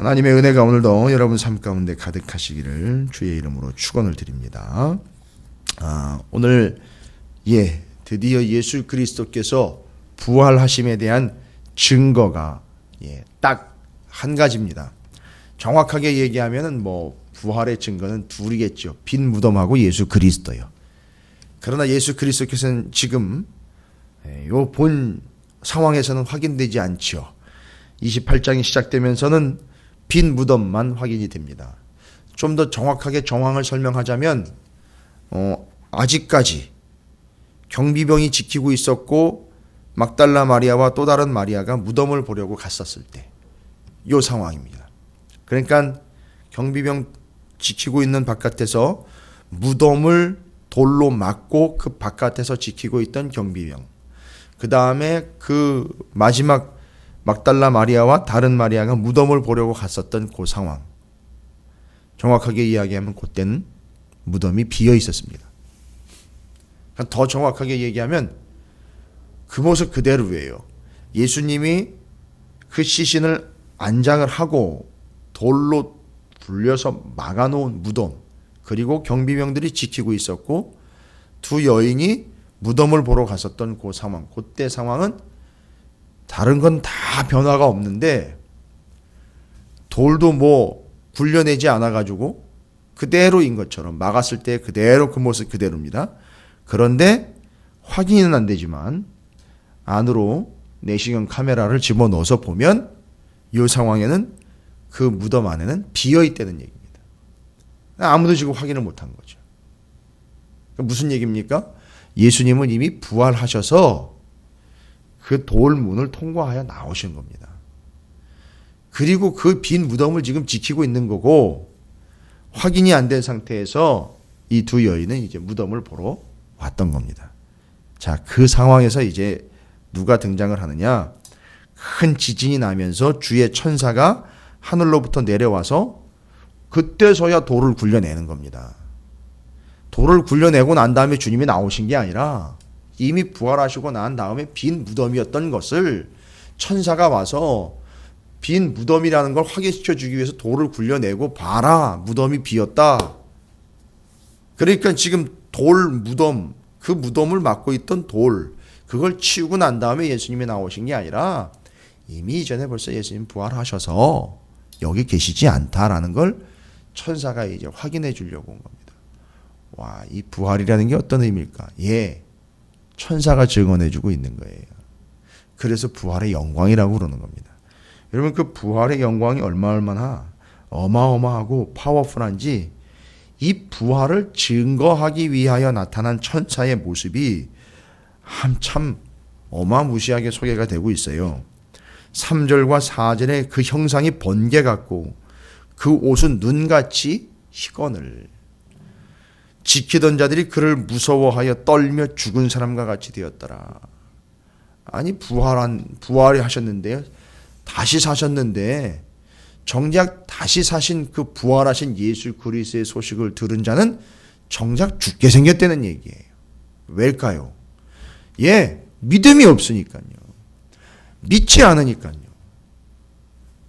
하나님의 은혜가 오늘도 여러분 삶 가운데 가득하시기를 주의 이름으로 축원을 드립니다. 오늘 드디어 예수 그리스도께서 부활하심에 대한 증거가 딱 한 가지입니다. 정확하게 얘기하면은 부활의 증거는 둘이겠죠. 빈 무덤하고 예수 그리스도요. 그러나 예수 그리스도께서는 지금 요 본 상황에서는 확인되지 않죠. 28장이 시작되면서는 빈 무덤만 확인이 됩니다. 좀 더 정확하게 정황을 설명하자면 아직까지 경비병이 지키고 있었고 막달라 마리아와 또 다른 마리아가 무덤을 보려고 갔었을 때 이 상황입니다. 그러니까 경비병 지키고 있는 바깥에서 무덤을 돌로 막고 그 바깥에서 지키고 있던 경비병, 그 다음에 그 마지막 막달라 마리아와 다른 마리아가 무덤을 보려고 갔었던 그 상황, 정확하게 이야기하면 그때는 무덤이 비어 있었습니다. 더 정확하게 얘기하면 그 모습 그대로예요. 예수님이 그 시신을 안장을 하고 돌로 불려서 막아놓은 무덤, 그리고 경비병들이 지키고 있었고 두 여인이 무덤을 보러 갔었던 그 상황, 그때 상황은 다른 건 다 변화가 없는데 돌도 굴려내지 않아가지고 그대로인 것처럼 막았을 때 그대로 그 모습 그대로입니다. 그런데 확인은 안 되지만 안으로 내시경 카메라를 집어넣어서 보면 이 상황에는 그 무덤 안에는 비어있다는 얘기입니다. 아무도 지금 확인을 못한 거죠. 무슨 얘기입니까? 예수님은 이미 부활하셔서 그 돌문을 통과하여 나오신 겁니다. 그리고 그 빈 무덤을 지금 지키고 있는 거고 확인이 안 된 상태에서 이 두 여인은 이제 무덤을 보러 왔던 겁니다. 자, 그 상황에서 이제 누가 등장을 하느냐? 큰 지진이 나면서 주의 천사가 하늘로부터 내려와서 그때서야 돌을 굴려내는 겁니다. 돌을 굴려내고 난 다음에 주님이 나오신 게 아니라 이미 부활하시고 난 다음에 빈 무덤이었던 것을 천사가 와서 빈 무덤이라는 걸 확인시켜 주기 위해서 돌을 굴려내고 봐라, 무덤이 비었다. 그러니까 지금 돌 무덤, 그 무덤을 막고 있던 돌, 그걸 치우고 난 다음에 예수님이 나오신 게 아니라 이미 이전에 벌써 예수님 부활하셔서 여기 계시지 않다라는 걸 천사가 이제 확인해 주려고 온 겁니다. 와, 이 부활이라는 게 어떤 의미일까? 천사가 증언해 주고 있는 거예요. 그래서 부활의 영광이라고 그러는 겁니다. 여러분, 그 부활의 영광이 얼마나 어마어마하고 파워풀한지 이 부활을 증거하기 위하여 나타난 천사의 모습이 참 어마무시하게 소개가 되고 있어요. 3절과 4절에 그 형상이 번개 같고 그 옷은 눈같이 희건을, 지키던 자들이 그를 무서워하여 떨며 죽은 사람과 같이 되었더라. 아니, 부활이 하셨는데요, 다시 사셨는데 정작 다시 사신 그 부활하신 예수 그리스도의 소식을 들은 자는 정작 죽게 생겼다는 얘기예요. 왜일까요? 믿음이 없으니까요. 믿지 않으니까요.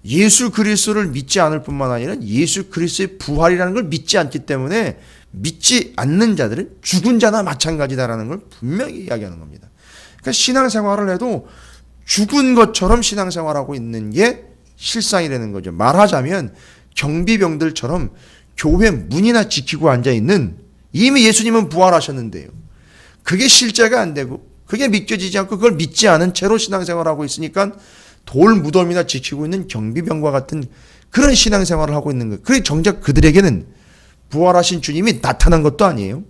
예수 그리스도를 믿지 않을 뿐만 아니라 예수 그리스도의 부활이라는 걸 믿지 않기 때문에 믿지 않는 자들은 죽은 자나 마찬가지다라는 걸 분명히 이야기하는 겁니다. 그러니까 신앙생활을 해도 죽은 것처럼 신앙생활하고 있는 게 실상이라는 거죠. 말하자면 경비병들처럼 교회 문이나 지키고 앉아있는, 이미 예수님은 부활하셨는데요, 그게 실제가 안 되고 그게 믿겨지지 않고 그걸 믿지 않은 채로 신앙생활을 하고 있으니까 돌 무덤이나 지키고 있는 경비병과 같은 그런 신앙생활을 하고 있는 거예요. 그래, 정작 그들에게는 부활하신 주님이 나타난 것도 아니에요.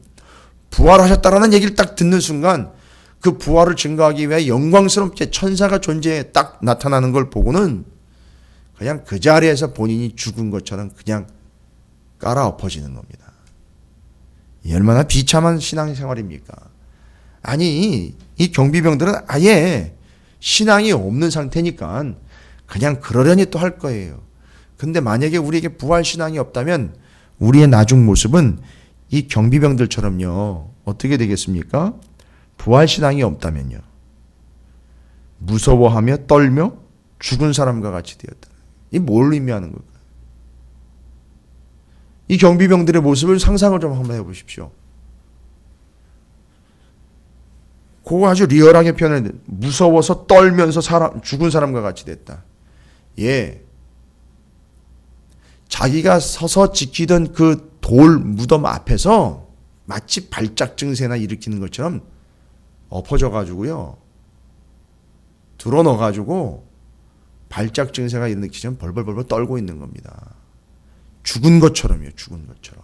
부활하셨다라는 얘기를 딱 듣는 순간 그 부활을 증거하기 위해 영광스럽게 천사가 존재해 딱 나타나는 걸 보고는 그냥 그 자리에서 본인이 죽은 것처럼 그냥 깔아 엎어지는 겁니다. 얼마나 비참한 신앙생활입니까? 아니, 이 경비병들은 아예 신앙이 없는 상태니까 그냥 그러려니 또 할 거예요. 근데 만약에 우리에게 부활 신앙이 없다면 우리의 나중 모습은 이 경비병들처럼요, 어떻게 되겠습니까? 부활 신앙이 없다면요, 무서워하며 떨며 죽은 사람과 같이 되었다. 이 뭘 의미하는 걸까요? 이 경비병들의 모습을 상상을 좀 한번 해보십시오. 그거 아주 리얼하게 표현했는데 무서워서 떨면서 죽은 사람과 같이 됐다. 예. 자기가 서서 지키던 그 돌 무덤 앞에서 마치 발작 증세나 일으키는 것처럼 엎어져 가지고요. 드러넣어 가지고 발작 증세가 일으키면 벌벌벌벌 떨고 있는 겁니다. 죽은 것처럼요. 죽은 것처럼.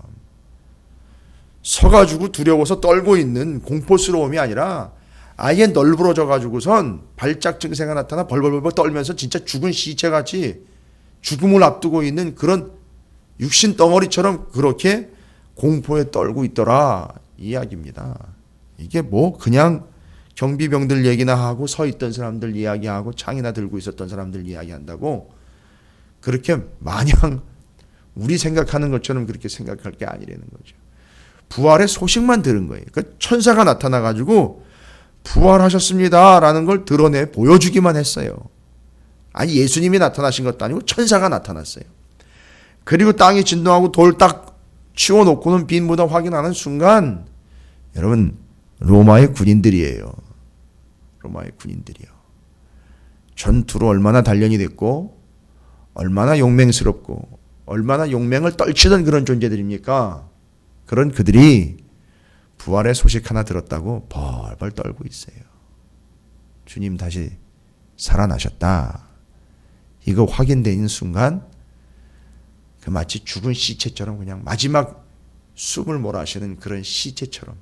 서가지고 두려워서 떨고 있는 공포스러움이 아니라 아예 널브러져 가지고선 발작 증세가 나타나 벌벌벌벌 떨면서 진짜 죽은 시체같이 죽음을 앞두고 있는 그런 육신 덩어리처럼 그렇게 공포에 떨고 있더라 이야기입니다. 이게 뭐 그냥 경비병들 얘기나 하고 서 있던 사람들 이야기하고 창이나 들고 있었던 사람들 이야기한다고 그렇게 마냥 우리 생각하는 것처럼 그렇게 생각할 게 아니라는 거죠. 부활의 소식만 들은 거예요. 그러니까 천사가 나타나 가지고 부활하셨습니다 라는 걸 드러내 보여주기만 했어요. 아니 예수님이 나타나신 것도 아니고 천사가 나타났어요. 그리고 땅이 진동하고 돌 딱 치워놓고는 빈 무덤 확인하는 순간 여러분 로마의 군인들이에요. 로마의 군인들이요. 전투로 얼마나 단련이 됐고 얼마나 용맹스럽고 얼마나 용맹을 떨치던 그런 존재들입니까? 그런 그들이 부활의 소식 하나 들었다고 벌벌 떨고 있어요. 주님 다시 살아나셨다. 이거 확인되는 순간 그 마치 죽은 시체처럼 그냥 마지막 숨을 몰아쉬는 그런 시체처럼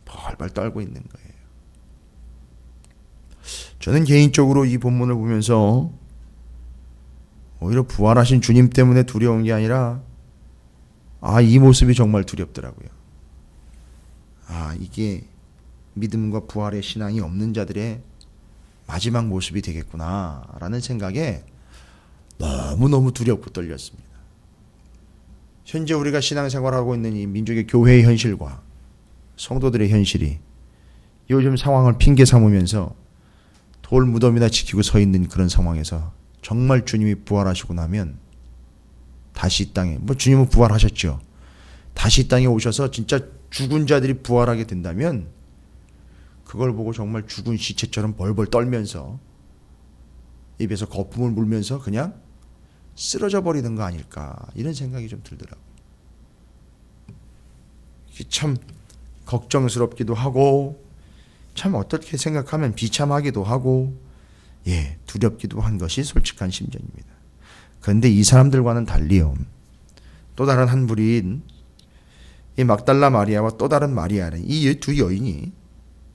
벌벌 떨고 있는 거예요. 저는 개인적으로 이 본문을 보면서 오히려 부활하신 주님 때문에 두려운 게 아니라 이 모습이 정말 두렵더라고요. 이게 믿음과 부활의 신앙이 없는 자들의 마지막 모습이 되겠구나라는 생각에 너무너무 두렵고 떨렸습니다. 현재 우리가 신앙생활하고 있는 이 민족의 교회의 현실과 성도들의 현실이 요즘 상황을 핑계 삼으면서 돌 무덤이나 지키고 서 있는 그런 상황에서 정말 주님이 부활하시고 나면 다시 이 땅에 주님은 부활하셨죠. 다시 이 땅에 오셔서 진짜 죽은 자들이 부활하게 된다면 그걸 보고 정말 죽은 시체처럼 벌벌 떨면서 입에서 거품을 물면서 그냥 쓰러져 버리는 거 아닐까 이런 생각이 좀 들더라고요. 참 걱정스럽기도 하고 참 어떻게 생각하면 비참하기도 하고 두렵기도 한 것이 솔직한 심정입니다. 그런데 이 사람들과는 달리요. 또 다른 한 부류인 이 막달라 마리아와 또 다른 마리아는 이 두 여인이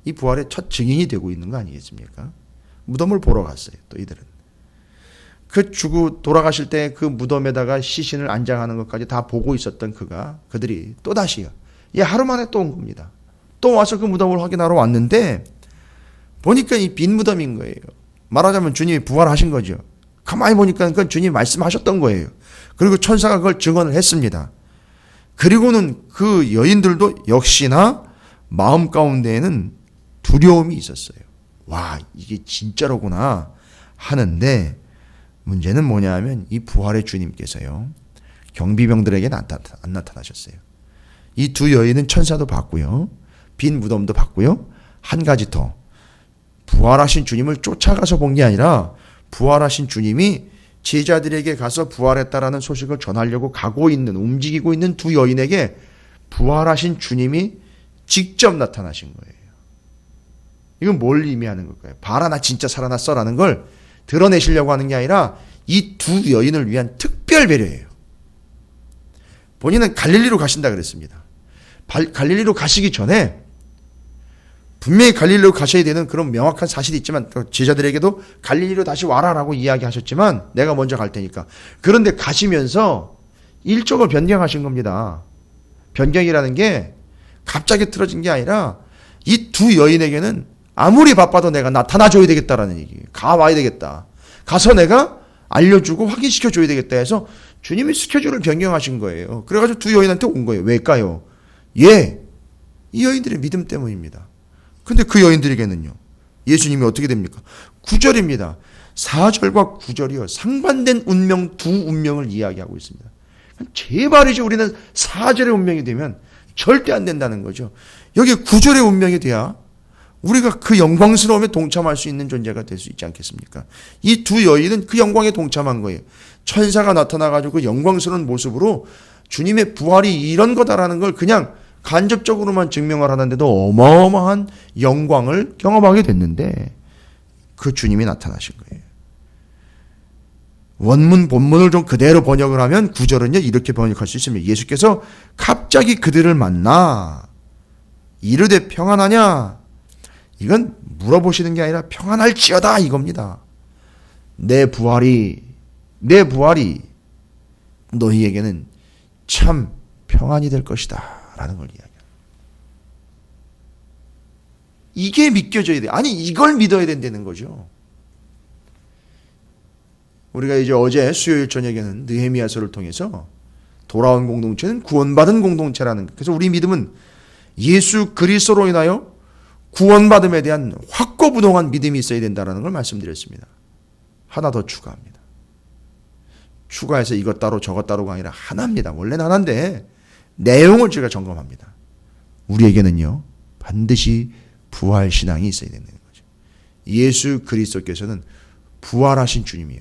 이 부활의 첫 증인이 되고 있는 거 아니겠습니까? 무덤을 보러 갔어요. 또 이들은 그 죽고 돌아가실 때 그 무덤에다가 시신을 안장하는 것까지 다 보고 있었던 그들이 또 다시요. 하루 만에 또 온 겁니다. 또 와서 그 무덤을 확인하러 왔는데 보니까 이 빈 무덤인 거예요. 말하자면 주님이 부활하신 거죠. 가만히 보니까 그건 주님이 말씀하셨던 거예요. 그리고 천사가 그걸 증언을 했습니다. 그리고는 그 여인들도 역시나 마음 가운데에는 두려움이 있었어요. 와, 이게 진짜로구나 하는데 문제는 뭐냐 하면 이 부활의 주님께서요. 경비병들에게는 안 나타나셨어요. 이 두 여인은 천사도 봤고요. 빈 무덤도 봤고요. 한 가지 더. 부활하신 주님을 쫓아가서 본 게 아니라 부활하신 주님이 제자들에게 가서 부활했다라는 소식을 전하려고 움직이고 있는 두 여인에게 부활하신 주님이 직접 나타나신 거예요. 이건 뭘 의미하는 걸까요? 봐라, 나 진짜 살아났어라는 걸 드러내시려고 하는 게 아니라 이 두 여인을 위한 특별 배려예요. 본인은 갈릴리로 가신다 그랬습니다. 갈릴리로 가시기 전에 분명히 갈릴리로 가셔야 되는 그런 명확한 사실이 있지만 제자들에게도 갈릴리로 다시 와라라고 이야기하셨지만 내가 먼저 갈 테니까. 그런데 가시면서 일정을 변경하신 겁니다. 변경이라는 게 갑자기 틀어진 게 아니라 이 두 여인에게는 아무리 바빠도 내가 나타나줘야 되겠다라는 얘기예요. 가와야 되겠다. 가서 내가 알려주고 확인시켜줘야 되겠다 해서 주님이 스케줄을 변경하신 거예요. 그래가지고 두 여인한테 온 거예요. 왜일까요? 이 여인들의 믿음 때문입니다. 근데 그 여인들에게는요. 예수님이 어떻게 됩니까? 9절입니다. 4절과 9절이요. 상반된 운명, 두 운명을 이야기하고 있습니다. 제발이죠. 우리는 4절의 운명이 되면 절대 안 된다는 거죠. 여기 9절의 운명이 돼야 우리가 그 영광스러움에 동참할 수 있는 존재가 될 수 있지 않겠습니까? 이 두 여인은 그 영광에 동참한 거예요. 천사가 나타나가지고 그 영광스러운 모습으로 주님의 부활이 이런 거다라는 걸 그냥 간접적으로만 증명을 하는데도 어마어마한 영광을 경험하게 됐는데 그 주님이 나타나신 거예요. 원문 본문을 좀 그대로 번역을 하면 9절은요 이렇게 번역할 수 있습니다. 예수께서 갑자기 그들을 만나 이르되 평안하냐? 이건 물어보시는 게 아니라 평안할지어다 이겁니다. 내 부활이 너희에게는 참 평안이 될 것이다 라는 걸 이야기합니다. 이게 믿겨져야 돼. 아니 이걸 믿어야 된다는 거죠. 우리가 이제 어제 수요일 저녁에는 느헤미야서를 통해서 돌아온 공동체는 구원받은 공동체라는 것. 그래서 우리 믿음은 예수 그리스도로 인하여 구원받음에 대한 확고부동한 믿음이 있어야 된다는 걸 말씀드렸습니다. 하나 더 추가합니다. 추가해서 이것 따로 저것 따로가 아니라 하나입니다. 원래는 하나인데 내용을 제가 점검합니다. 우리에게는요 반드시 부활신앙이 있어야 되는 거죠. 예수 그리스도께서는 부활하신 주님이에요.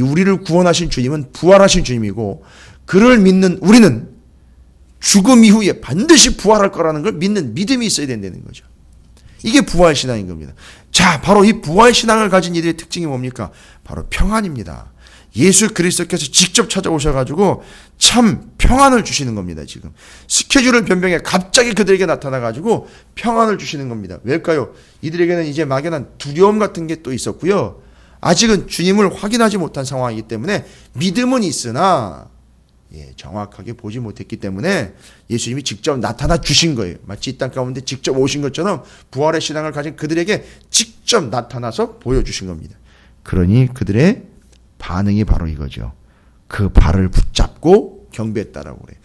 우리를 구원하신 주님은 부활하신 주님이고 그를 믿는 우리는 죽음 이후에 반드시 부활할 거라는 걸 믿는 믿음이 있어야 된다는 거죠. 이게 부활신앙인 겁니다. 자, 바로 이 부활신앙을 가진 이들의 특징이 뭡니까? 바로 평안입니다. 예수 그리스도께서 직접 찾아오셔가지고 참 평안을 주시는 겁니다. 지금 스케줄을 변경해 갑자기 그들에게 나타나가지고 평안을 주시는 겁니다. 왜일까요? 이들에게는 이제 막연한 두려움 같은 게 또 있었고요. 아직은 주님을 확인하지 못한 상황이기 때문에 믿음은 있으나 정확하게 보지 못했기 때문에 예수님이 직접 나타나 주신 거예요. 마치 이 땅 가운데 직접 오신 것처럼 부활의 신앙을 가진 그들에게 직접 나타나서 보여주신 겁니다. 그러니 그들의 반응이 바로 이거죠. 그 발을 붙잡고 경배했다라고 그래요.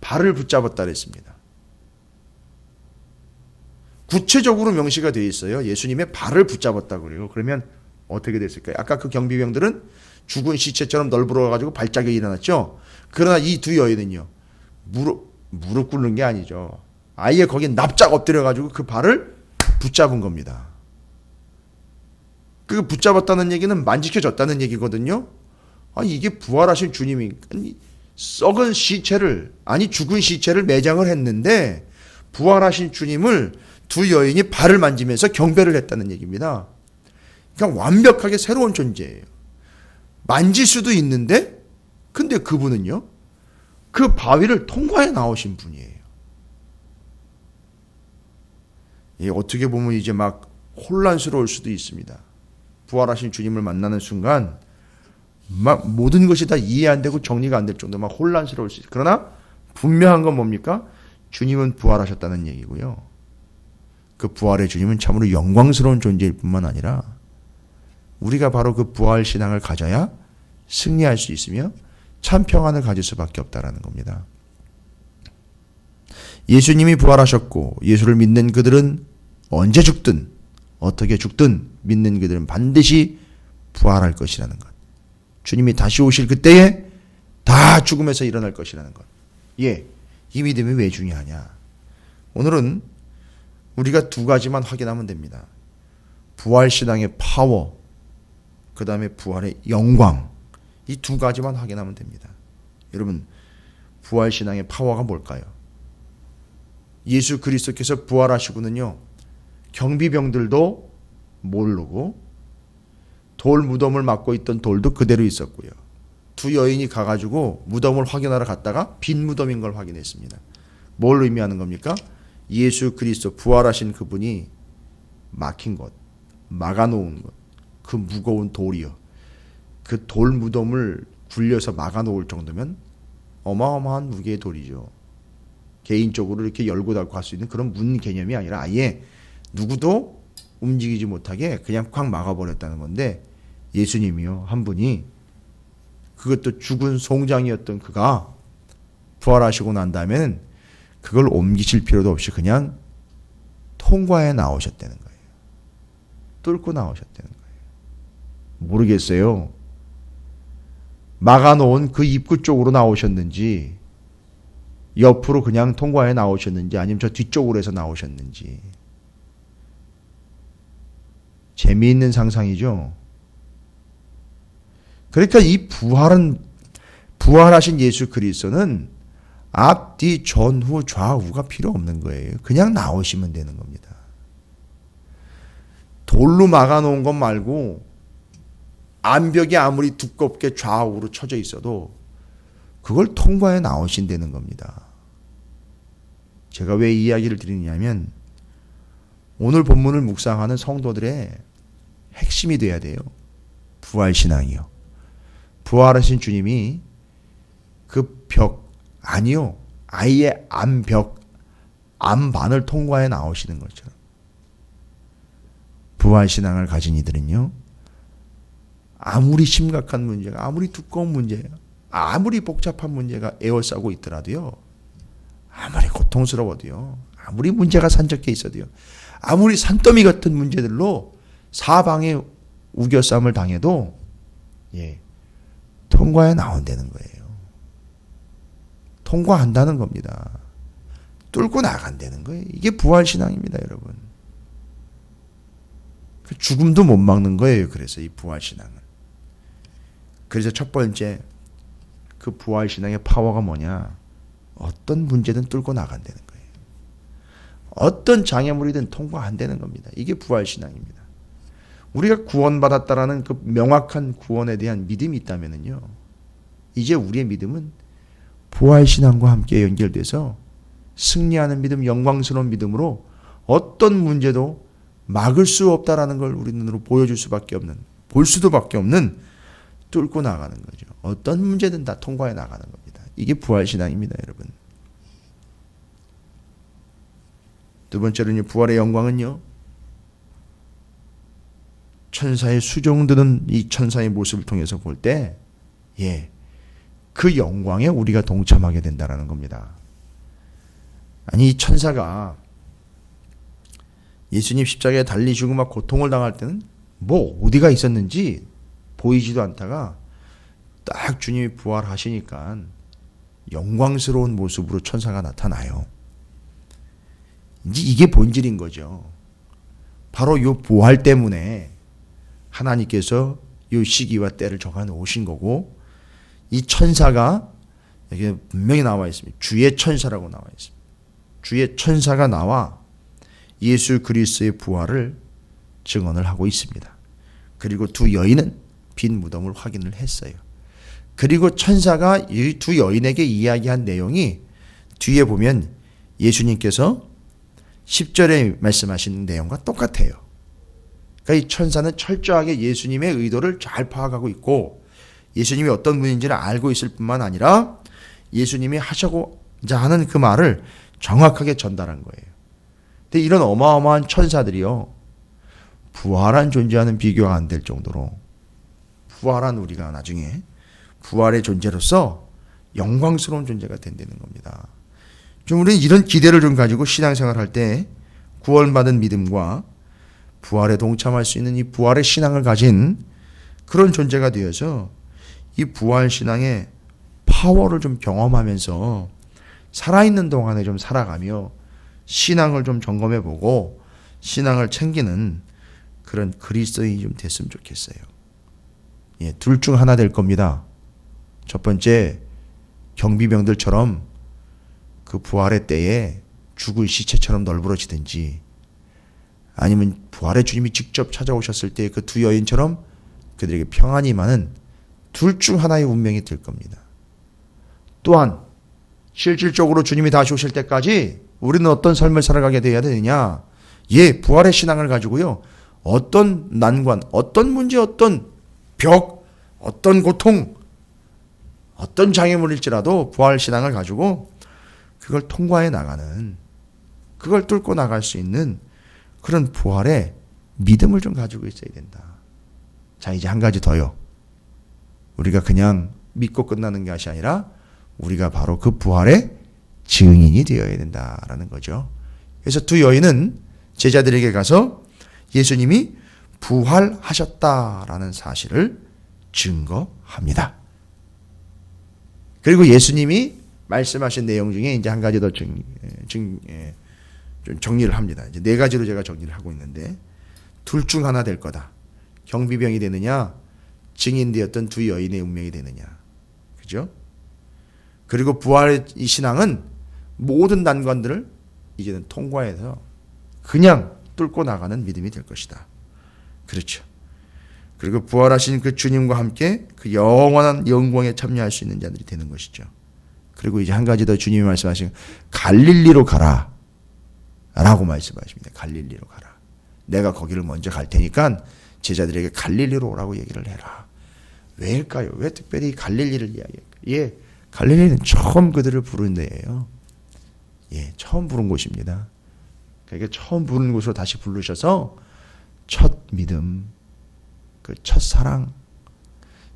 발을 붙잡았다 그랬습니다. 구체적으로 명시가 되어 있어요. 예수님의 발을 붙잡았다고 그래요. 그러면 어떻게 됐을까요? 아까 그 경비병들은 죽은 시체처럼 널브러가지고 발작이 일어났죠. 그러나 이 두 여인은요. 무릎 꿇는 게 아니죠. 아예 거기에 납작 엎드려가지고 그 발을 붙잡은 겁니다. 그 붙잡았다는 얘기는 만지켜졌다는 얘기거든요. 아니 이게 부활하신 주님이 썩은 시체를 죽은 시체를 매장을 했는데 부활하신 주님을 두 여인이 발을 만지면서 경배를 했다는 얘기입니다. 그러니까 완벽하게 새로운 존재예요. 만질 수도 있는데 근데 그분은요. 그 바위를 통과해 나오신 분이에요. 어떻게 보면 이제 막 혼란스러울 수도 있습니다. 부활하신 주님을 만나는 순간 막 모든 것이 다 이해 안 되고 정리가 안 될 정도로 막 혼란스러울 수 있어요. 그러나 분명한 건 뭡니까? 주님은 부활하셨다는 얘기고요. 그 부활의 주님은 참으로 영광스러운 존재일 뿐만 아니라 우리가 바로 그 부활 신앙을 가져야 승리할 수 있으며 참 평안을 가질 수밖에 없다라는 겁니다. 예수님이 부활하셨고 예수를 믿는 그들은 언제 죽든 어떻게 죽든 믿는 그들은 반드시 부활할 것이라는 것. 주님이 다시 오실 그때에 다 죽음에서 일어날 것이라는 것. 이 믿음이 왜 중요하냐? 오늘은 우리가 두 가지만 확인하면 됩니다. 부활신앙의 파워, 그 다음에 부활의 영광. 이 두 가지만 확인하면 됩니다. 여러분, 부활신앙의 파워가 뭘까요? 예수 그리스도께서 부활하시고는요, 경비병들도 모르고 돌 무덤을 막고 있던 돌도 그대로 있었고요. 두 여인이 가가지고 무덤을 확인하러 갔다가 빈 무덤인 걸 확인했습니다. 뭘 의미하는 겁니까? 예수 그리스도 부활하신 그분이 막힌 것, 막아놓은 것, 그 무거운 돌이요. 그 돌 무덤을 굴려서 막아놓을 정도면 어마어마한 무게의 돌이죠. 개인적으로 이렇게 열고 닫고 할 수 있는 그런 문 개념이 아니라 아예 누구도 움직이지 못하게 그냥 콱 막아버렸다는 건데 예수님이요. 한 분이 그것도 죽은 송장이었던 그가 부활하시고 난 다음에는 그걸 옮기실 필요도 없이 그냥 통과해 나오셨다는 거예요. 뚫고 나오셨다는 거예요. 모르겠어요. 막아놓은 그 입구 쪽으로 나오셨는지, 옆으로 그냥 통과해 나오셨는지, 아니면 저 뒤쪽으로 해서 나오셨는지. 재미있는 상상이죠. 그러니까 이 부활하신 예수 그리스도는 앞, 뒤, 전후, 좌우가 필요 없는 거예요. 그냥 나오시면 되는 겁니다. 돌로 막아놓은 것 말고 암벽이 아무리 두껍게 좌우로 쳐져 있어도 그걸 통과해 나오신다는 겁니다. 제가 왜 이 이야기를 드리냐면 오늘 본문을 묵상하는 성도들의 핵심이 돼야 돼요. 부활신앙이요. 부활하신 주님이 그 벽, 아니요, 아예 암벽, 암반을 통과해 나오시는 것처럼 부활신앙을 가진 이들은요, 아무리 심각한 문제가, 아무리 두꺼운 문제예요, 아무리 복잡한 문제가 에워싸고 있더라도요, 아무리 고통스러워도요, 아무리 문제가 산적해 있어도요, 아무리 산더미 같은 문제들로 사방에 우겨쌈을 당해도 통과해 나온다는 거예요. 통과한다는 겁니다. 뚫고 나간다는 거예요. 이게 부활신앙입니다, 여러분. 죽음도 못 막는 거예요. 그래서 이 부활신앙은. 그래서 첫 번째, 그 부활신앙의 파워가 뭐냐? 어떤 문제든 뚫고 나간다는 거예요. 어떤 장애물이든 통과한다는 겁니다. 이게 부활신앙입니다. 우리가 구원받았다라는 그 명확한 구원에 대한 믿음이 있다면요, 이제 우리의 믿음은 부활신앙과 함께 연결돼서 승리하는 믿음, 영광스러운 믿음으로 어떤 문제도 막을 수 없다라는 걸 우리 눈으로 보여줄 수밖에 없는, 볼 수도밖에 없는, 뚫고 나가는 거죠. 어떤 문제든 다 통과해 나가는 겁니다. 이게 부활신앙입니다, 여러분. 두 번째로는 부활의 영광은요, 천사의 수종드는 이 천사의 모습을 통해서 볼 때, 그 영광에 우리가 동참하게 된다라는 겁니다. 아니, 이 천사가 예수님 십자가에 달리시고 막 고통을 당할 때는 뭐 어디가 있었는지 보이지도 않다가 딱 주님이 부활하시니까 영광스러운 모습으로 천사가 나타나요. 이게 본질인 거죠. 바로 이 부활 때문에 하나님께서 이 시기와 때를 정해 놓으신 거고, 이 천사가 여기 분명히 나와 있습니다. 주의 천사라고 나와 있습니다. 주의 천사가 나와 예수 그리스도의 부활을 증언을 하고 있습니다. 그리고 두 여인은 빈 무덤을 확인을 했어요. 그리고 천사가 이 두 여인에게 이야기한 내용이 뒤에 보면 예수님께서 10절에 말씀하신 내용과 똑같아요. 그러니까 이 천사는 철저하게 예수님의 의도를 잘 파악하고 있고, 예수님이 어떤 분인지를 알고 있을 뿐만 아니라 예수님이 하시고자 하는 그 말을 정확하게 전달한 거예요. 근데 이런 어마어마한 천사들이요, 부활한 존재와는 비교가 안 될 정도로, 부활한 우리가 나중에 부활의 존재로서 영광스러운 존재가 된다는 겁니다. 좀 우리는 이런 기대를 좀 가지고 신앙생활 할 때 구원받은 믿음과 부활에 동참할 수 있는 이 부활의 신앙을 가진 그런 존재가 되어서 이 부활 신앙의 파워를 좀 경험하면서 살아있는 동안에 좀 살아가며 신앙을 좀 점검해보고 신앙을 챙기는 그런 그리스도인이 좀 됐으면 좋겠어요. 둘 중 하나 될 겁니다. 첫 번째, 경비병들처럼 그 부활의 때에 죽을 시체처럼 널브러지든지, 아니면 부활의 주님이 직접 찾아오셨을 때 그 두 여인처럼 그들에게 평안이 임하는 둘 중 하나의 운명이 될 겁니다. 또한 실질적으로 주님이 다시 오실 때까지 우리는 어떤 삶을 살아가게 되어야 되느냐? 부활의 신앙을 가지고요, 어떤 난관, 어떤 문제, 어떤 벽, 어떤 고통, 어떤 장애물일지라도 부활 신앙을 가지고 그걸 통과해 나가는, 그걸 뚫고 나갈 수 있는 그런 부활의 믿음을 좀 가지고 있어야 된다. 자, 이제 한 가지 더요. 우리가 그냥 믿고 끝나는 것이 아니라 우리가 바로 그 부활의 증인이 되어야 된다라는 거죠. 그래서 두 여인은 제자들에게 가서 예수님이 부활하셨다라는 사실을 증거합니다. 그리고 예수님이 말씀하신 내용 중에 이제 한 가지 더 좀 정리를 합니다. 이제 네 가지로 제가 정리를 하고 있는데, 둘 중 하나 될 거다. 경비병이 되느냐, 증인되었던 두 여인의 운명이 되느냐. 그죠? 그리고 부활의 이 신앙은 모든 난관들을 이제는 통과해서 그냥 뚫고 나가는 믿음이 될 것이다. 그렇죠. 그리고 부활하신 그 주님과 함께 그 영원한 영광에 참여할 수 있는 자들이 되는 것이죠. 그리고 이제 한 가지 더 주님이 말씀하신 갈릴리로 가라 라고 말씀하십니다. 갈릴리로 가라. 내가 거기를 먼저 갈 테니까 제자들에게 갈릴리로 오라고 얘기를 해라. 왜일까요? 왜 특별히 갈릴리를 이야기할까요? 예, 갈릴리는 처음 그들을 부른 데예요. 예, 처음 부른 곳입니다. 그러니까 처음 부른 곳으로 다시 부르셔서 첫 믿음, 그 첫 사랑,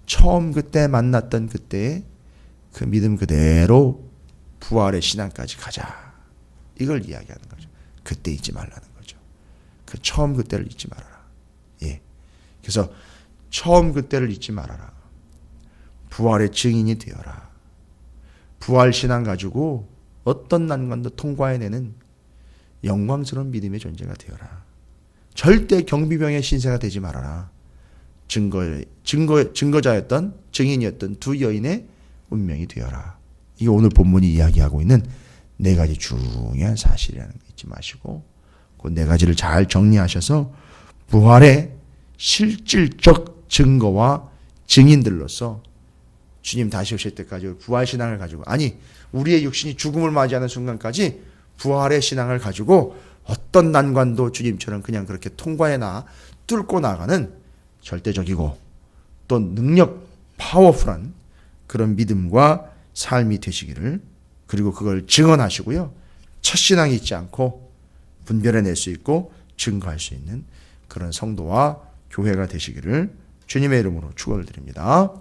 처음 그때 만났던 그때의 그 믿음 그대로 부활의 신앙까지 가자. 이걸 이야기하는 거죠. 그때 잊지 말라는 거죠. 그 처음 그때를 잊지 말아라. 예. 그래서 처음 그때를 잊지 말아라. 부활의 증인이 되어라. 부활 신앙 가지고 어떤 난관도 통과해내는 영광스러운 믿음의 존재가 되어라. 절대 경비병의 신세가 되지 말아라. 증거자였던, 증인이었던 두 여인의 운명이 되어라. 이게 오늘 본문이 이야기하고 있는 네 가지 중요한 사실이라는 거 잊지 마시고, 그 네 가지를 잘 정리하셔서 부활의 실질적 증거와 증인들로서 주님 다시 오실 때까지 부활 신앙을 가지고, 아니 우리의 육신이 죽음을 맞이하는 순간까지 부활의 신앙을 가지고 어떤 난관도 주님처럼 그냥 그렇게 뚫고 나가는 절대적이고 또 능력 파워풀한 그런 믿음과 삶이 되시기를, 그리고 그걸 증언하시고요, 첫 신앙이 있지 않고 분별해낼 수 있고 증거할 수 있는 그런 성도와 교회가 되시기를 주님의 이름으로 축원을 드립니다.